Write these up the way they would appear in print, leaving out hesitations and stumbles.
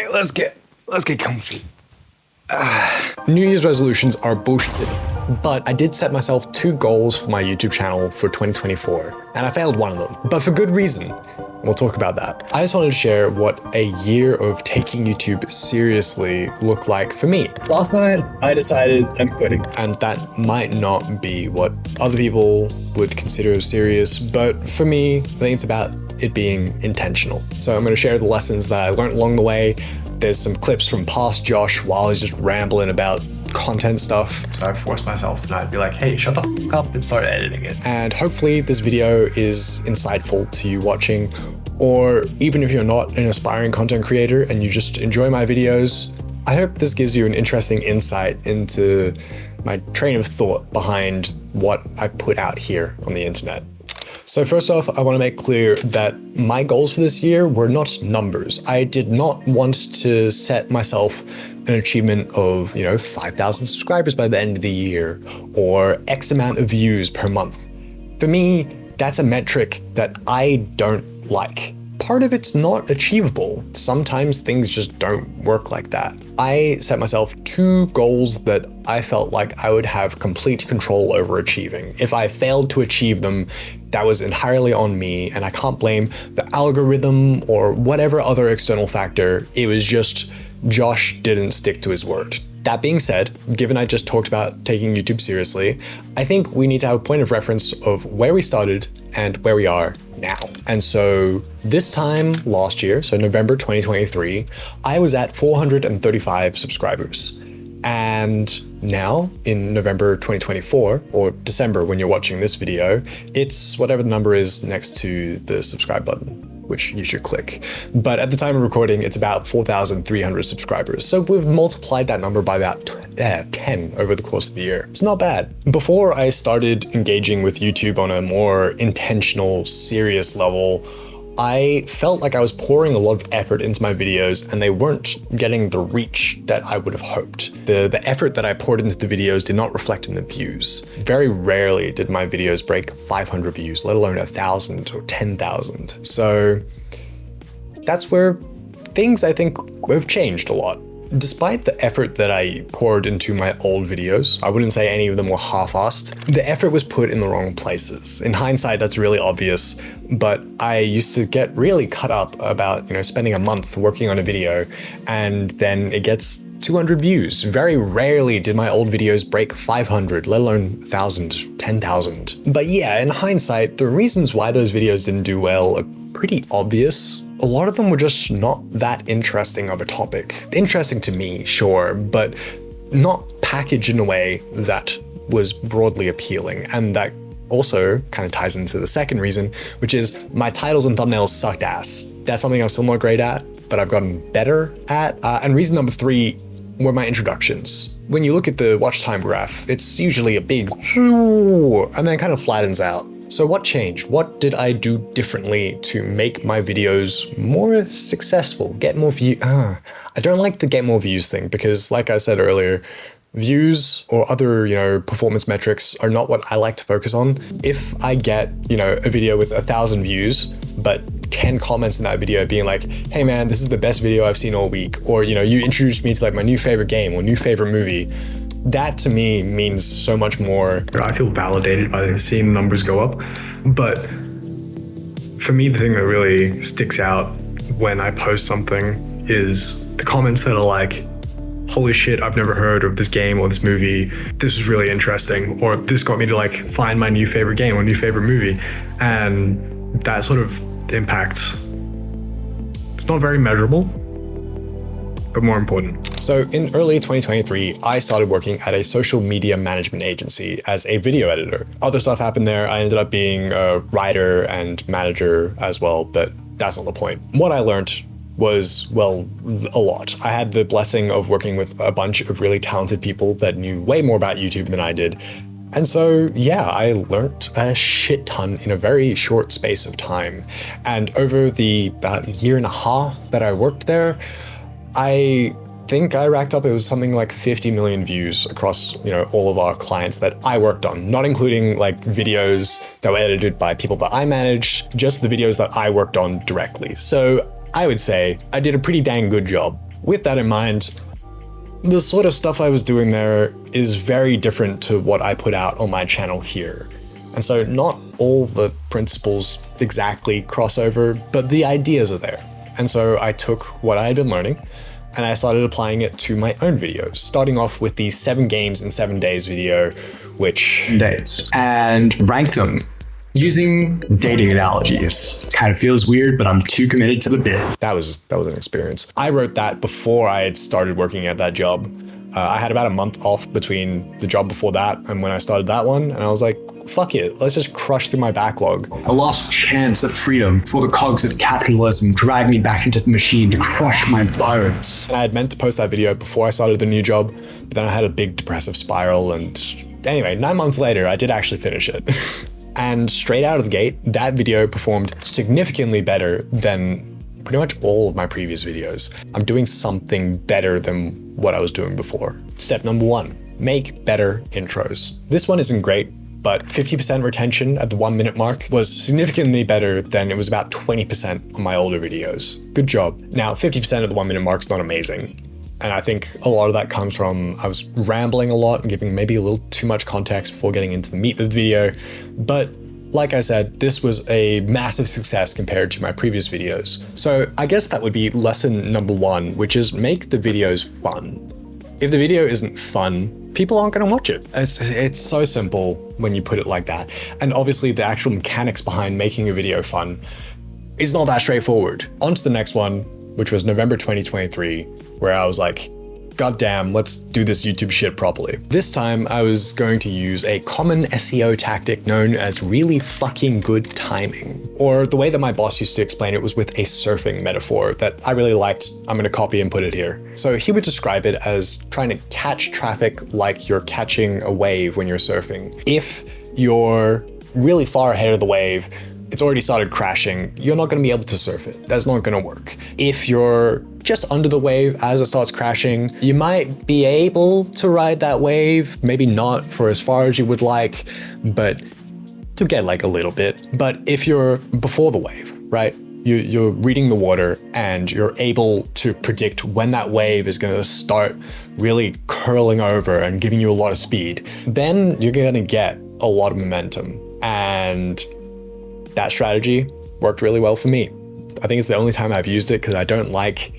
Okay, let's get comfy. New Year's resolutions are bullshit, but I did set myself 2 goals for my YouTube channel for 2024, and I failed one of them, but for good reason. We'll talk about that. I just wanted to share what a year of taking YouTube seriously looked like for me. Last night, I decided I'm quitting. And that might not be what other people would consider serious, but for me, I think it's about it being intentional. So I'm going to share the lessons that I learned along the way. There's some clips from past Josh while he's just rambling about content stuff. So I forced myself tonight to be like, hey, shut the f up and start editing it. And hopefully this video is insightful to you watching, or even if you're not an aspiring content creator and you just enjoy my videos, I hope this gives you an interesting insight into my train of thought behind what I put out here on the internet. So first off, I want to make clear that my goals for this year were not numbers. I did not want to set myself an achievement of, 5,000 subscribers by the end of the year or X amount of views per month. For me, that's a metric that I don't like. Part of it's not achievable. Sometimes things just don't work like that. I set myself 2 goals that I felt like I would have complete control over achieving. If I failed to achieve them, that was entirely on me, and I can't blame the algorithm or whatever other external factor. It was just Josh didn't stick to his word. That being said, given I just talked about taking YouTube seriously, I think we need to have a point of reference of where we started and where we are now. And so this time last year, so November 2023, I was at 435 subscribers. And now in November 2024, or December when you're watching this video, it's whatever the number is next to the subscribe button, which you should click. But at the time of recording, it's about 4,300 subscribers. So we've multiplied that number by about 10 over the course of the year. It's not bad. Before I started engaging with YouTube on a more intentional, serious level, I felt like I was pouring a lot of effort into my videos and they weren't getting the reach that I would have hoped. The effort that I poured into the videos did not reflect in the views. Very rarely did my videos break 500 views, let alone 1,000 or 10,000. So that's where things, I think, have changed a lot. Despite the effort that I poured into my old videos, I wouldn't say any of them were half-assed, the effort was put in the wrong places. In hindsight, that's really obvious, but I used to get really cut up about, spending a month working on a video and then it gets 200 views. Very rarely did my old videos break 500, let alone 1,000, 10,000. But yeah, in hindsight, the reasons why those videos didn't do well are pretty obvious. A lot of them were just not that interesting of a topic. Interesting to me, sure, but not packaged in a way that was broadly appealing. And that also kind of ties into the second reason, which is my titles and thumbnails sucked ass. That's something I'm still not great at, but I've gotten better at. And reason number 3 were my introductions. When you look at the watch time graph, it's usually a big and then kind of flattens out. So what changed? What did I do differently to make my videos more successful, get more views? I don't like the get more views thing because, like I said earlier, views or other, performance metrics are not what I like to focus on. If I get, a video with 1,000 views, but 10 comments in that video being like, hey man, this is the best video I've seen all week, or, you introduced me to like my new favorite game or new favorite movie, that to me means so much more. I feel validated by seeing the numbers go up. But for me, the thing that really sticks out when I post something is the comments that are like, holy shit, I've never heard of this game or this movie. This is really interesting. Or this got me to like find my new favorite game or new favorite movie. And that sort of impacts, it's not very measurable, but more important. So in early 2023, I started working at a social media management agency as a video editor. Other stuff happened there. I ended up being a writer and manager as well, but that's not the point. What I learned was, well, a lot. I had the blessing of working with a bunch of really talented people that knew way more about YouTube than I did. And so, yeah, I learned a shit ton in a very short space of time. And over the about year and a half that I worked there, I think I racked up, it was something like 50 million views across, all of our clients that I worked on, not including like videos that were edited by people that I managed, just the videos that I worked on directly. So I would say I did a pretty dang good job. with that in mind, the sort of stuff I was doing there is very different to what I put out on my channel here. And so not all the principles exactly cross over, but the ideas are there. And so I took what I had been learning and I started applying it to my own videos, starting off with the 7 games in 7 days video, which... days. And rank them using dating analogies. Kind of feels weird, but I'm too committed to the bit. That was an experience. I wrote that before I had started working at that job. I had about a month off between the job before that and when I started that one, and I was like, fuck it, let's just crush through my backlog. A lost chance at freedom for the cogs of capitalism drag me back into the machine to crush my bones. And I had meant to post that video before I started the new job, but then I had a big depressive spiral, and anyway, 9 months later, I did actually finish it. And straight out of the gate, that video performed significantly better than pretty much all of my previous videos. I'm doing something better than what I was doing before. Step number 1, make better intros. This one isn't great, but 50% retention at the 1 minute mark was significantly better than it was about 20% on my older videos. Good job. Now, 50% of the 1 minute mark is not amazing. And I think a lot of that comes from I was rambling a lot and giving maybe a little too much context before getting into the meat of the video. But like I said, this was a massive success compared to my previous videos. So I guess that would be lesson number 1, which is make the videos fun. If the video isn't fun, people aren't going to watch it. It's so simple when you put it like that. And obviously the actual mechanics behind making a video fun is not that straightforward. On to the next one, which was November 2023, where I was like, God damn, let's do this YouTube shit properly. This time I was going to use a common SEO tactic known as really fucking good timing. Or the way that my boss used to explain it was with a surfing metaphor that I really liked. I'm gonna copy and put it here. So he would describe it as trying to catch traffic like you're catching a wave when you're surfing. If you're really far ahead of the wave, it's already started crashing, you're not gonna be able to surf it. That's not gonna work. If you're just under the wave as it starts crashing, you might be able to ride that wave, maybe not for as far as you would like, but to get like a little bit. But if you're before the wave, right? You're reading the water and you're able to predict when that wave is gonna start really curling over and giving you a lot of speed, then you're gonna get a lot of momentum. And that strategy worked really well for me. I think it's the only time I've used it because I don't like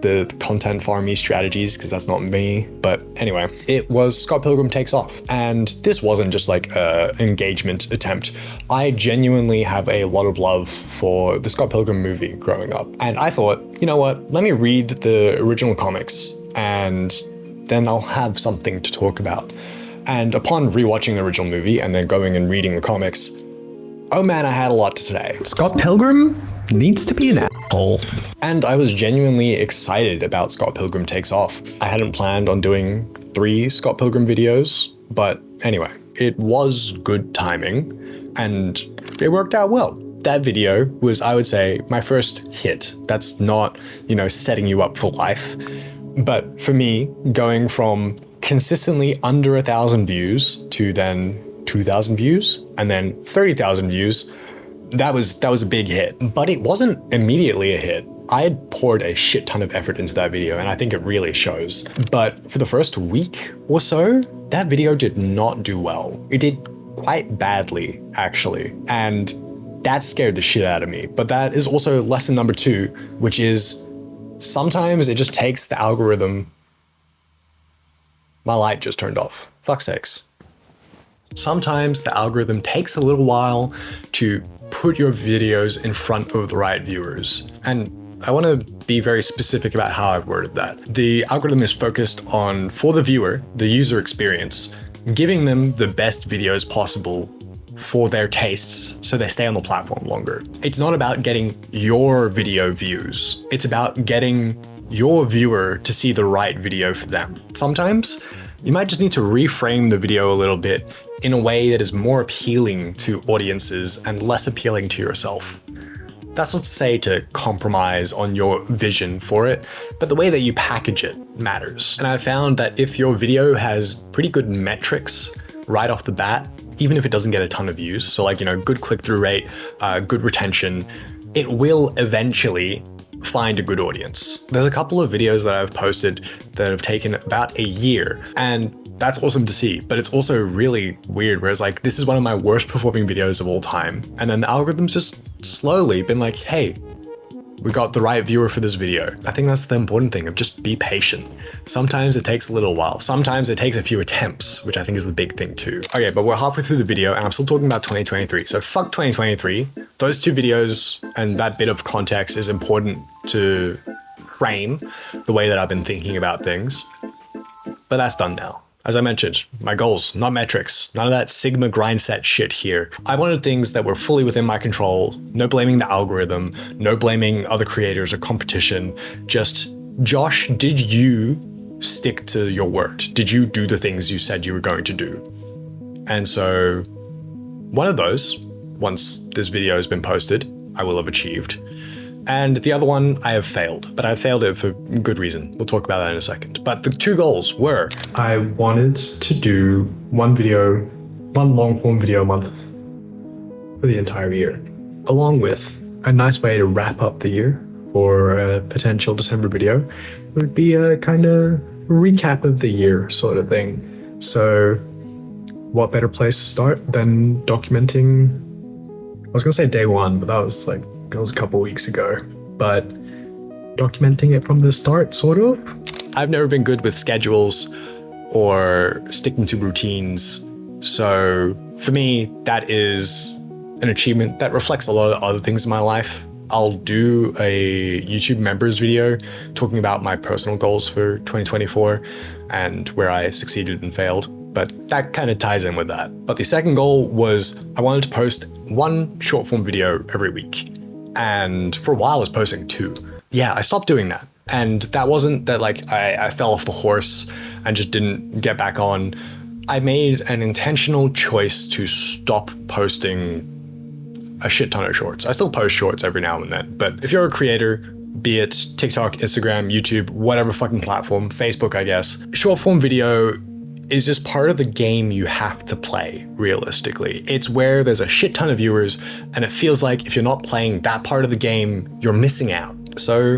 the content farmy strategies because that's not me. But anyway, it was Scott Pilgrim Takes Off. And this wasn't just like an engagement attempt. I genuinely have a lot of love for the Scott Pilgrim movie growing up. And I thought, you know what, let me read the original comics and then I'll have something to talk about. And upon rewatching the original movie and then going and reading the comics, oh man, I had a lot to say. Scott Pilgrim needs to be an asshole. And I was genuinely excited about Scott Pilgrim Takes Off. I hadn't planned on doing 3 Scott Pilgrim videos, but anyway, it was good timing and it worked out well. That video was, I would say, my first hit. That's not, setting you up for life. But for me, going from consistently under 1,000 views to then 2,000 views and then 30,000 views, that was a big hit. But it wasn't immediately a hit. I had poured a shit ton of effort into that video and I think it really shows. But for the first week or so, that video did not do well. It did quite badly, actually. And that scared the shit out of me. But that is also lesson number 2, which is sometimes it just takes the algorithm. My light just turned off. Fuck's sakes. Sometimes the algorithm takes a little while to put your videos in front of the right viewers. And I want to be very specific about how I've worded that. The algorithm is focused on, for the viewer, the user experience, giving them the best videos possible for their tastes so they stay on the platform longer. It's not about getting your video views. It's about getting your viewer to see the right video for them. Sometimes you might just need to reframe the video a little bit in a way that is more appealing to audiences and less appealing to yourself. That's not to say to compromise on your vision for it, but the way that you package it matters. And I found that if your video has pretty good metrics right off the bat, even if it doesn't get a ton of views, so like, good click-through rate, good retention, it will eventually find a good audience. There's a couple of videos that I've posted that have taken about a year, and that's awesome to see, but it's also really weird where it's like, this is one of my worst performing videos of all time. And then the algorithm's just slowly been like, hey, we got the right viewer for this video. I think that's the important thing of just be patient. Sometimes it takes a little while. Sometimes it takes a few attempts, which I think is the big thing too. Okay, but we're halfway through the video and I'm still talking about 2023. So fuck 2023. Those two videos and that bit of context is important to frame the way that I've been thinking about things. But that's done now. As I mentioned, my goals, not metrics, none of that Sigma grind set shit here. I wanted things that were fully within my control, no blaming the algorithm, no blaming other creators or competition. Just, Josh, did you stick to your word? Did you do the things you said you were going to do? And so one of those, once this video has been posted, I will have achieved. And the other one, I have failed, but I failed it for good reason. We'll talk about that in a second. But the two goals were, I wanted to do one long form video a month for the entire year, along with a nice way to wrap up the year for a potential December video would be a kind of recap of the year sort of thing. So what better place to start than documenting, I was gonna say day one, but that was a couple weeks ago, but documenting it from the start, sort of. I've never been good with schedules or sticking to routines. So for me, that is an achievement that reflects a lot of other things in my life. I'll do a YouTube members video talking about my personal goals for 2024 and where I succeeded and failed, but that kind of ties in with that. But the second goal was I wanted to post one short form video every week. And for a while I was posting 2. Yeah, I stopped doing that. And that wasn't that I fell off the horse and just didn't get back on. I made an intentional choice to stop posting a shit ton of shorts. I still post shorts every now and then, but if you're a creator, be it TikTok, Instagram, YouTube, whatever fucking platform, Facebook, I guess, short form video is just part of the game you have to play, realistically. It's where there's a shit ton of viewers, and it feels like if you're not playing that part of the game, you're missing out. So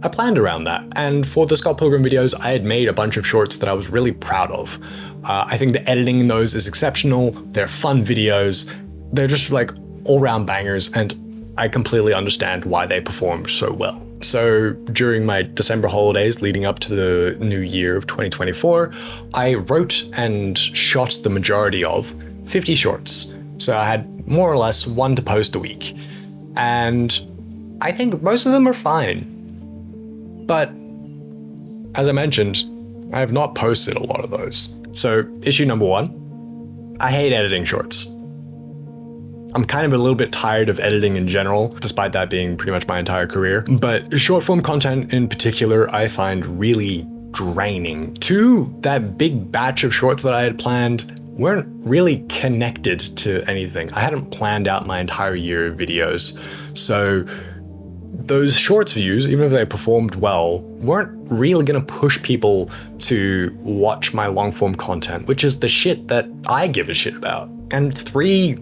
I planned around that. And for the Scott Pilgrim videos, I had made a bunch of shorts that I was really proud of. I think the editing in those is exceptional. They're fun videos. They're just all-round bangers, and I completely understand why they performed so well. So during my December holidays leading up to the new year of 2024, I wrote and shot the majority of 50 shorts. So I had more or less one to post a week. And I think most of them are fine. But as I mentioned, I have not posted a lot of those. So issue number 1, I hate editing shorts. I'm kind of a little bit tired of editing in general, despite that being pretty much my entire career. But short form content in particular, I find really draining. 2, that big batch of shorts that I had planned weren't really connected to anything. I hadn't planned out my entire year of videos. So those shorts views, even if they performed well, weren't really gonna push people to watch my long form content, which is the shit that I give a shit about. And 3,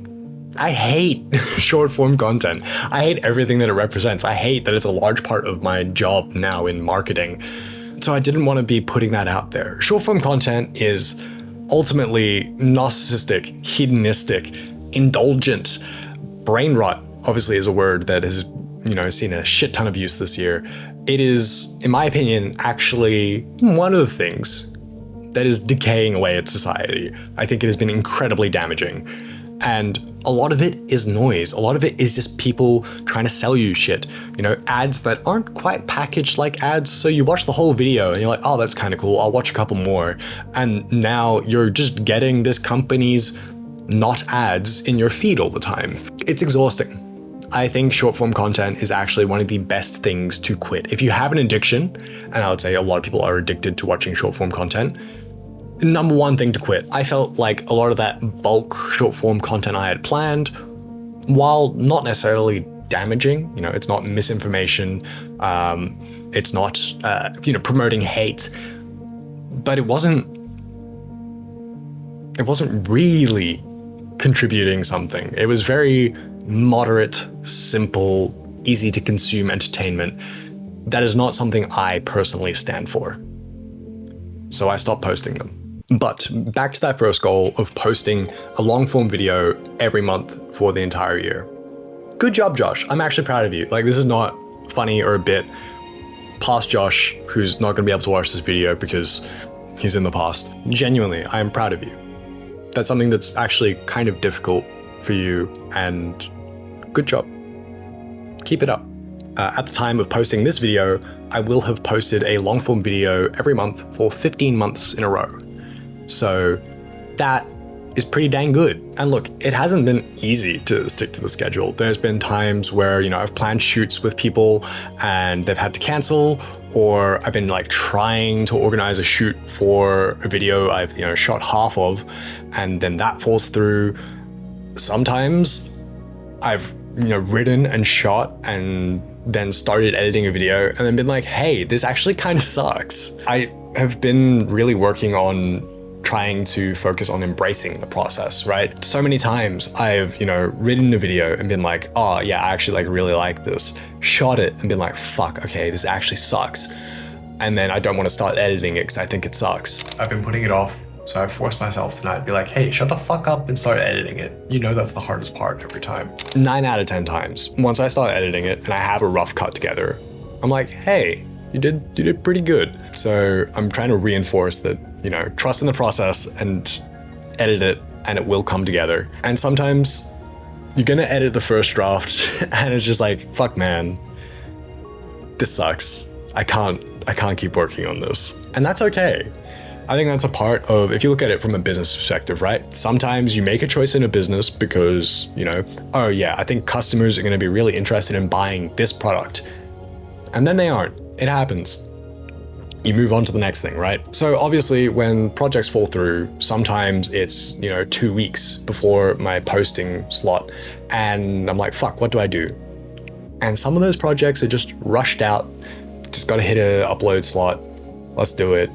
I hate short form content. I hate everything that it represents. I hate that it's a large part of my job now in marketing. So I didn't want to be putting that out there. Short form content is ultimately narcissistic, hedonistic, indulgent. Brain rot obviously is a word that has, seen a shit ton of use this year. It is, in my opinion, actually one of the things that is decaying away at society. I think it has been incredibly damaging. And a lot of it is noise. A lot of it is just people trying to sell you shit. Ads that aren't quite packaged like ads. So you watch the whole video and you're like, oh, that's kind of cool. I'll watch a couple more. And now you're just getting this company's not ads in your feed all the time. It's exhausting. I think short form content is actually one of the best things to quit. If you have an addiction, and I would say a lot of people are addicted to watching short form content, number 1 thing to quit. I felt like a lot of that bulk short form content I had planned, while not necessarily damaging, it's not misinformation, it's not, promoting hate, but it wasn't really contributing something. It was very moderate, simple, easy to consume entertainment. that is not something I personally stand for. So I stopped posting them. But back to that first goal of posting a long form video every month for the entire year. Good job, Josh. I'm actually proud of you. Like, this is not funny or a bit past Josh, who's not gonna be able to watch this video because he's in the past. Genuinely, I am proud of you. That's something that's actually kind of difficult for you, and good job. Keep it up. At the time of posting this video, I will have posted a long form video every month for 15 months in a row. So that is pretty dang good. And look, it hasn't been easy to stick to the schedule. There's been times where, I've planned shoots with people and they've had to cancel, or I've been like trying to organize a shoot for a video I've, shot half of, and then that falls through. Sometimes I've, written and shot and then started editing a video and then been like, hey, this actually kind of sucks. I have been really working on trying to focus on embracing the process, right? So many times I've, written a video and been like, oh yeah, I actually really like this, shot it and been like, fuck, okay, this actually sucks. And then I don't want to start editing it because I think it sucks. I've been putting it off. So I forced myself tonight to be like, hey, shut the fuck up and start editing it. That's the hardest part every time. 9 out of 10 times, once I start editing it and I have a rough cut together, I'm like, hey, you did pretty good. So I'm trying to reinforce that, trust in the process and edit it and it will come together. And sometimes you're gonna edit the first draft and it's just like, fuck man, this sucks. I can't keep working on this. And that's okay. I think that's a part of, if you look at it from a business perspective, right? Sometimes you make a choice in a business because, oh yeah, I think customers are gonna be really interested in buying this product. And then they aren't. It happens. You move on to the next thing, right? So obviously when projects fall through, sometimes it's, 2 weeks before my posting slot. And I'm like, fuck, what do I do? And some of those projects are just rushed out. Just gotta hit a upload slot. Let's do it.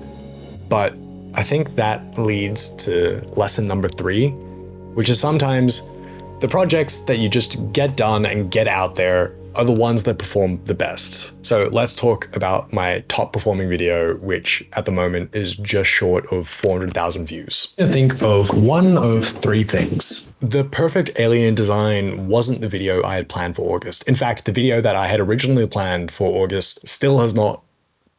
But I think that leads to lesson number 3, which is sometimes the projects that you just get done and get out there are the ones that perform the best. So let's talk about my top performing video, which at the moment is just short of 400,000 views. Think of one of 3 things. The perfect alien design wasn't the video I had planned for August. In fact, the video that I had originally planned for August still has not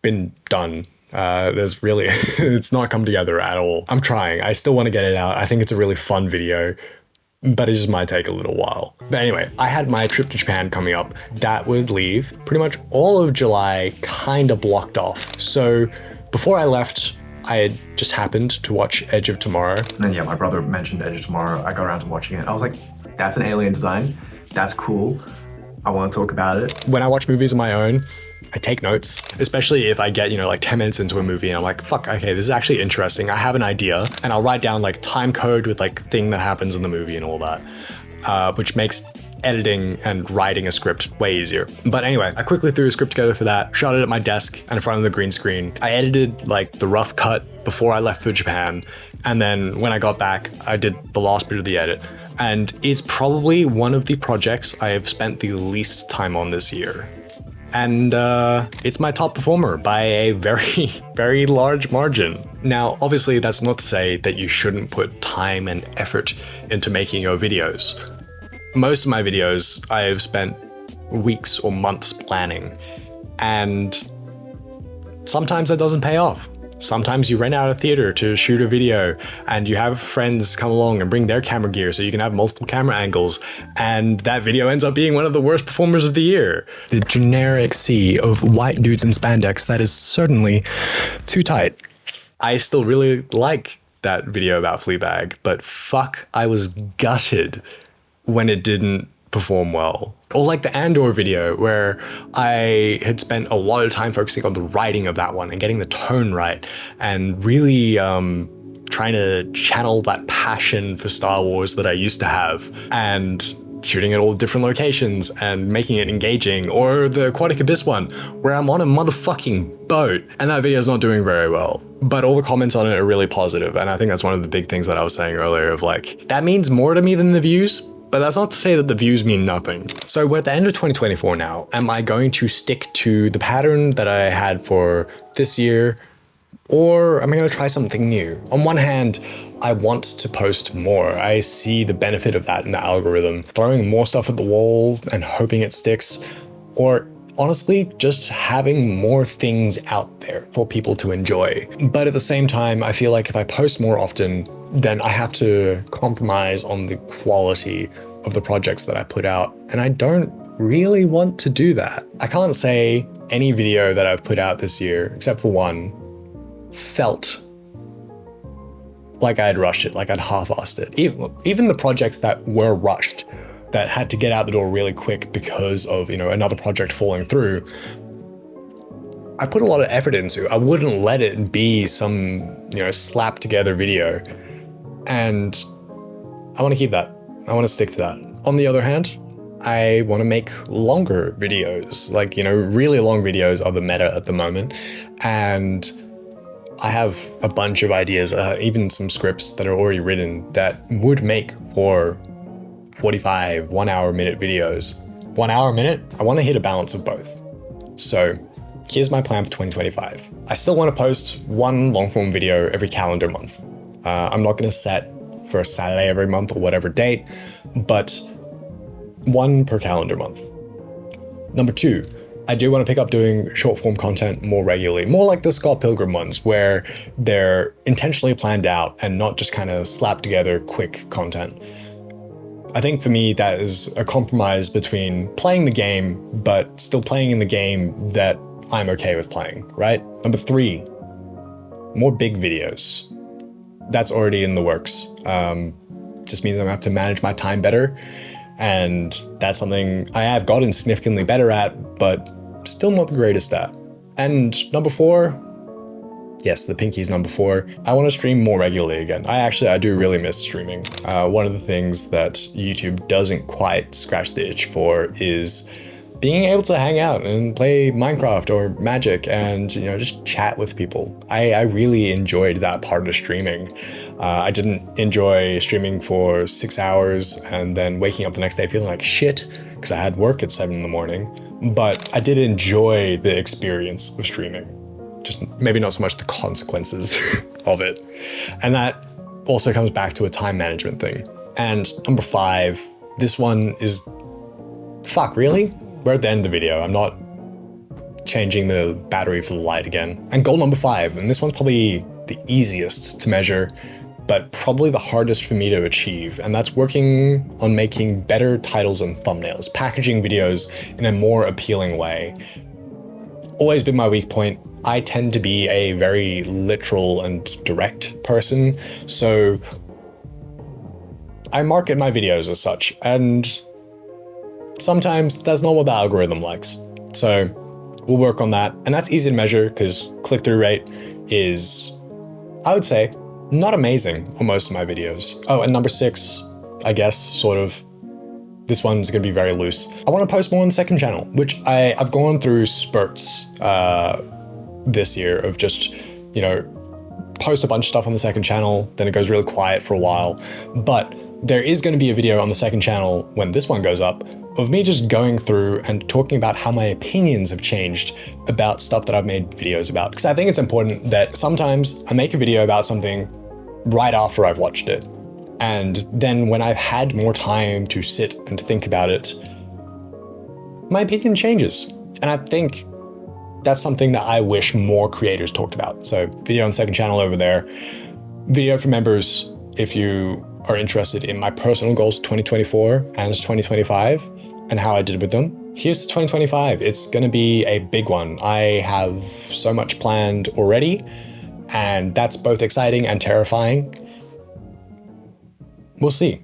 been done. It's not come together at all. I'm trying. I still want to get it out. I think it's a really fun video, but it just might take a little while. But anyway, I had my trip to Japan coming up. That would leave pretty much all of July kind of blocked off. So before I left, I had just happened to watch Edge of Tomorrow. And then my brother mentioned Edge of Tomorrow. I got around to watching it. I was like, that's an alien design. That's cool. I want to talk about it. When I watch movies on my own, I take notes, especially if I get, 10 minutes into a movie and I'm like, fuck, okay, this is actually interesting. I have an idea, and I'll write down time code with thing that happens in the movie and all that, which makes editing and writing a script way easier. But anyway, I quickly threw a script together for that, shot it at my desk and in front of the green screen. I edited the rough cut before I left for Japan. And then when I got back, I did the last bit of the edit. And it's probably one of the projects I have spent the least time on this year. And it's my top performer by a very, very large margin. Now, obviously, that's not to say that you shouldn't put time and effort into making your videos. Most of my videos, I've spent weeks or months planning, and sometimes that doesn't pay off. Sometimes you rent out a theater to shoot a video and you have friends come along and bring their camera gear so you can have multiple camera angles, and that video ends up being one of the worst performers of the year. The generic sea of white dudes in spandex that is certainly too tight. I still really like that video about Fleabag, but fuck, I was gutted when it didn't perform well. Or the Andor video, where I had spent a lot of time focusing on the writing of that one and getting the tone right and really trying to channel that passion for Star Wars that I used to have, and shooting at all different locations and making it engaging. Or the Aquatic Abyss one, where I'm on a motherfucking boat and that video is not doing very well. But all the comments on it are really positive, and I think that's one of the big things that I was saying earlier of that means more to me than the views. But that's not to say that the views mean nothing. So we're at the end of 2024 now. Am I going to stick to the pattern that I had for this year? Or am I going to try something new? On one hand, I want to post more. I see the benefit of that in the algorithm. Throwing more stuff at the wall and hoping it sticks. Or honestly, just having more things out there for people to enjoy. But at the same time, I feel like if I post more often, then I have to compromise on the quality of the projects that I put out. And I don't really want to do that. I can't say any video that I've put out this year, except for one, felt like I'd rushed it, like I'd half-assed it. Even the projects that were rushed, that had to get out the door really quick because of, another project falling through, I put a lot of effort into. I wouldn't let it be some, slapped together video. And I want to keep that. I want to stick to that. On the other hand, I want to make longer videos. Like, really long videos are the meta at the moment. And I have a bunch of ideas, even some scripts that are already written that would make for 45 1 hour minute videos. 1 hour a minute, I want to hit a balance of both. So here's my plan for 2025. I still want to post one long form video every calendar month. I'm not going to set for a Saturday every month or whatever date, but one per calendar month. Number two, I do want to pick up doing short form content more regularly, more like the Scott Pilgrim ones, where they're intentionally planned out and not just kind of slapped together quick content. I think for me, that is a compromise between playing the game, but still playing in the game that I'm okay with playing, right? Number three, more big videos. That's already in the works. Just means I'm gonna have to manage my time better. And that's something I have gotten significantly better at, but still not the greatest at. And number four, yes, the pinky's number four. I want to stream more regularly again. I do really miss streaming. One of the things that YouTube doesn't quite scratch the itch for is being able to hang out and play Minecraft or Magic and, just chat with people. I really enjoyed that part of streaming. I didn't enjoy streaming for 6 hours and then waking up the next day feeling like shit because I had work at 7 in the morning. But I did enjoy the experience of streaming. Just maybe not so much the consequences of it. And that also comes back to a time management thing. And number five, this one is, fuck, really? We're at the end of the video. I'm not changing the battery for the light again. And goal number five, and this one's probably the easiest to measure, but probably the hardest for me to achieve. And that's working on making better titles and thumbnails, packaging videos in a more appealing way. Always been my weak point. I tend to be a very literal and direct person, so I market my videos as such, and sometimes that's not what the algorithm likes. So we'll work on that, and that's easy to measure because click-through rate is, I would say, not amazing on most of my videos. Oh, and number six, I guess, sort of, this one's gonna be very loose. I wanna post more on the second channel, which I've gone through spurts this year of just, post a bunch of stuff on the second channel, then it goes really quiet for a while. But there is gonna be a video on the second channel when this one goes up of me just going through and talking about how my opinions have changed about stuff that I've made videos about. Because I think it's important that sometimes I make a video about something right after I've watched it. And then when I've had more time to sit and think about it, my opinion changes. And I think that's something that I wish more creators talked about. So video on the second channel over there. Video for members if you are interested in my personal goals 2024 and 2025 and how I did with them. Here's the 2025. It's gonna be a big one. I have so much planned already, and that's both exciting and terrifying. We'll see.